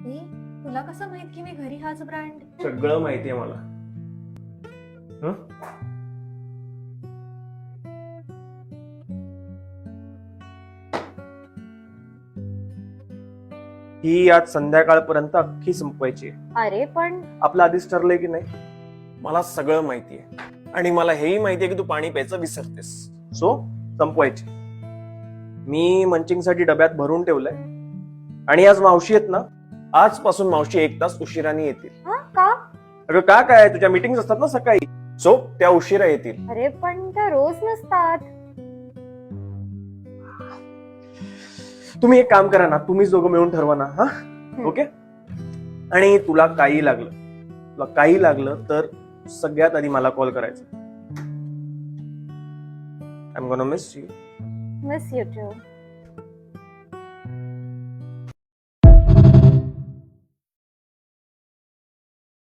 ए, तुला कसं माहित की मी घरी हाच ब्रँड? सगळं माहितीये मला. हं? ही आज संध्याकाळपर्यंत अख्खी संपवायची आहे. अरे पण आपलं आधीच ठरलंय की नाही? मला सगळं माहितीये आणि मला हेही माहितीये की तू पाणी प्यायचं विसरतेस. सो संपवायची. मी मंचिंगसाठी डब्यात भरून ठेवलंय आणि आज मावशी आहेत ना, आजपासून मावशी 1 तास उशिराने येतील. हा का? अगं का काय, तुझ्या मीटिंग असतात ना सकाळी, सो त्या उशिरा येतील. अरे पण त्या रोज नसतात. तुम्ही एक काम करा ना, तुम्ही दोघं मिळून ठरवा ना. हा ओके. आणि तुला काही लागलं तर सगळ्यात आधी मला कॉल करायचा. I am gonna miss you. Miss you to.